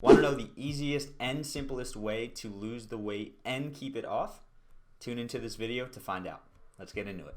Want to know the easiest and simplest way to lose the weight and keep it off? Tune into this video to find out. Let's get into it.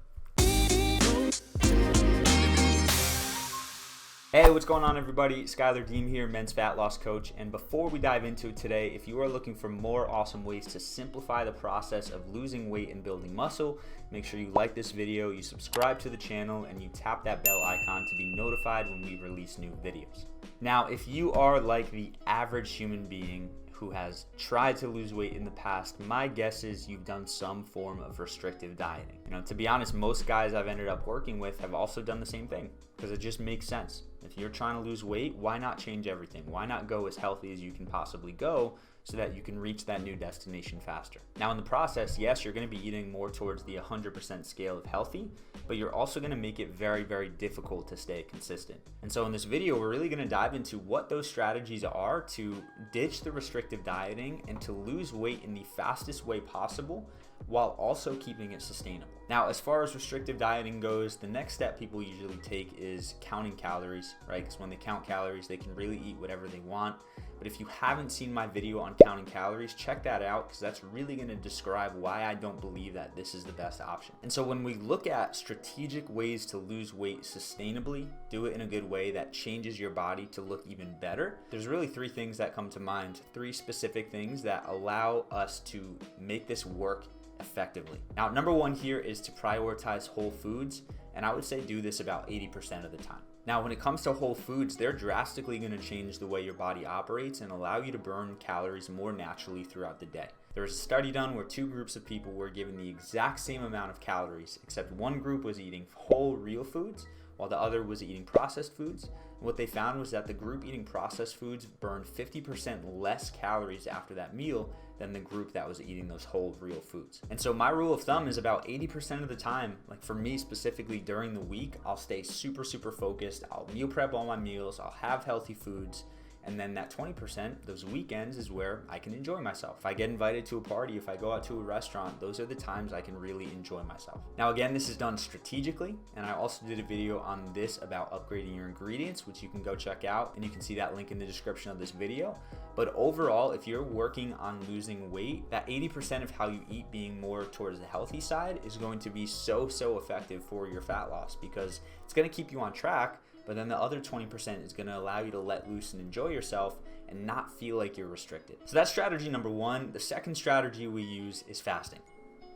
Hey, what's going on everybody? Schuyler Diehm here, men's fat loss coach. And before we dive into it today, if you are looking for more awesome ways to simplify the process of losing weight and building muscle, make sure you like this video, you subscribe to the channel, and you tap that bell icon to be notified when we release new videos. Now, if you are like the average human being who has tried to lose weight in the past, my guess is you've done some form of restrictive dieting. To be honest, most guys I've ended up working with have also done the same thing because it just makes sense. If you're trying to lose weight, why not change everything? Why not go as healthy as you can possibly go so that you can reach that new destination faster? Now, in the process, yes, you're going to be eating more towards the 100% scale of healthy, but you're also going to make it very, very difficult to stay consistent. And so in this video, we're really going to dive into what those strategies are to ditch the restrictive dieting and to lose weight in the fastest way possible while also keeping it sustainable. Now, as far as restrictive dieting goes, the next step people usually take is counting calories, right? Because when they count calories, they can really eat whatever they want. But if you haven't seen my video on counting calories, check that out because that's really going to describe why I don't believe that this is the best option. And so when we look at strategic ways to lose weight sustainably, do it in a good way that changes your body to look even better, there's really three things that come to mind, three specific things that allow us to make this work effectively. Now, number one here is to prioritize whole foods, and I would say do this about 80% of the time. Now, when it comes to whole foods, they're drastically going to change the way your body operates and allow you to burn calories more naturally throughout the day. There was a study done where two groups of people were given the exact same amount of calories, except one group was eating whole real foods while the other was eating processed foods. And what they found was that the group eating processed foods burned 50% less calories after that meal than the group that was eating those whole real foods. And so my rule of thumb is about 80% of the time, like for me specifically during the week, I'll stay super focused. I'll meal prep all my meals. I'll have healthy foods. And then that 20%, those weekends, is where I can enjoy myself. If I get invited to a party, if I go out to a restaurant, those are the times I can really enjoy myself. Now, again, this is done strategically, and I also did a video on this about upgrading your ingredients, which you can go check out, and you can see that link in the description of this video. But overall, if you're working on losing weight, that 80% of how you eat being more towards the healthy side is going to be so effective for your fat loss because it's going to keep you on track. But then the other 20% is going to allow you to let loose and enjoy yourself and not feel like you're restricted. So that's strategy number one. The second strategy we use is fasting.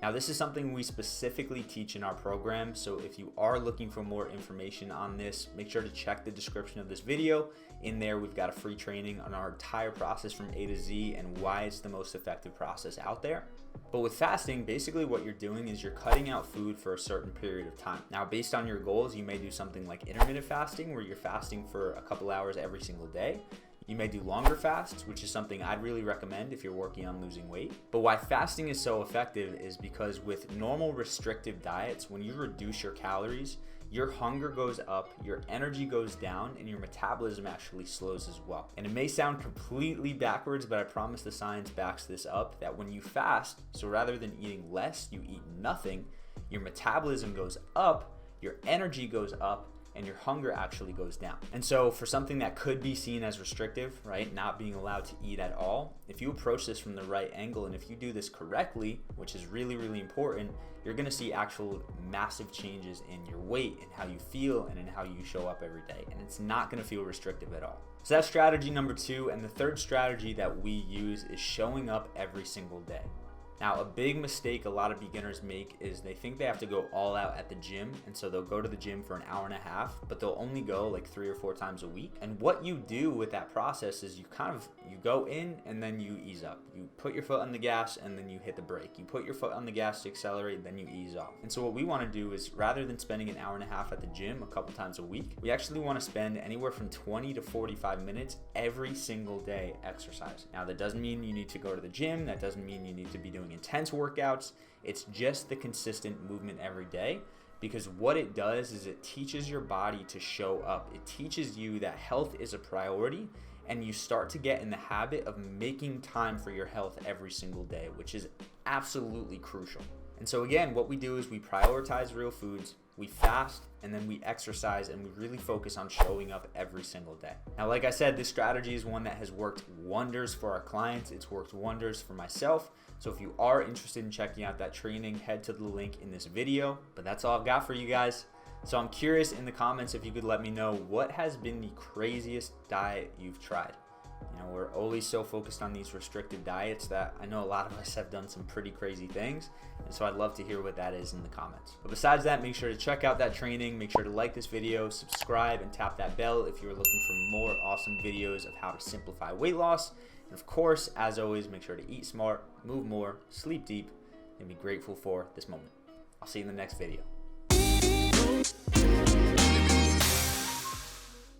Now, this is something we specifically teach in our program. So if you are looking for more information on this, make sure to check the description of this video. In there, we've got a free training on our entire process from A to Z and why it's the most effective process out there. But with fasting, basically what you're doing is you're cutting out food for a certain period of time. Now, based on your goals, you may do something like intermittent fasting, where you're fasting for a couple hours every single day. You may do longer fasts, which is something I'd really recommend if you're working on losing weight. But why fasting is so effective is because with normal restrictive diets, when you reduce your calories, your hunger goes up, your energy goes down, and your metabolism actually slows as well. And it may sound completely backwards, but I promise the science backs this up, that when you fast, so rather than eating less, you eat nothing, your metabolism goes up, your energy goes up, and your hunger actually goes down. And so for something that could be seen as restrictive, right, not being allowed to eat at all, if you approach this from the right angle and if you do this correctly, which is really important, you're gonna see actual massive changes in your weight and how you feel and in how you show up every day. And it's not gonna feel restrictive at all. So that's strategy number two. And the third strategy that we use is showing up every single day. Now, a big mistake a lot of beginners make is they think they have to go all out at the gym, and so they'll go to the gym for an hour and a half, but they'll only go like 3 or 4 times a week. And what you do with that process is you go in and then you ease up. You put your foot on the gas and then you hit the brake. You put your foot on the gas to accelerate, then you ease off. And so what we want to do is, rather than spending an hour and a half at the gym a couple times a week, we actually want to spend anywhere from 20 to 45 minutes every single day exercising. Now, that doesn't mean you need to go to the gym. That doesn't mean you need to be doing intense workouts. It's just the consistent movement every day, because what it does is it teaches your body to show up. It teaches you that health is a priority, and you start to get in the habit of making time for your health every single day, which is absolutely crucial. And so again, what we do is we prioritize real foods, we fast, and then we exercise, and we really focus on showing up every single day. Now, like I said, this strategy is one that has worked wonders for our clients. It's worked wonders for myself. So if you are interested in checking out that training, head to the link in this video. But that's all I've got for you guys. So I'm curious in the comments if you could let me know what has been the craziest diet you've tried. You know, we're always so focused on these restrictive diets that I know a lot of us have done some pretty crazy things. And so I'd love to hear what that is in the comments. But besides that, make sure to check out that training. Make sure to like this video, subscribe, and tap that bell if you're looking for more awesome videos of how to simplify weight loss. And of course, as always, make sure to eat smart, move more, sleep deep, and be grateful for this moment. I'll see you in the next video.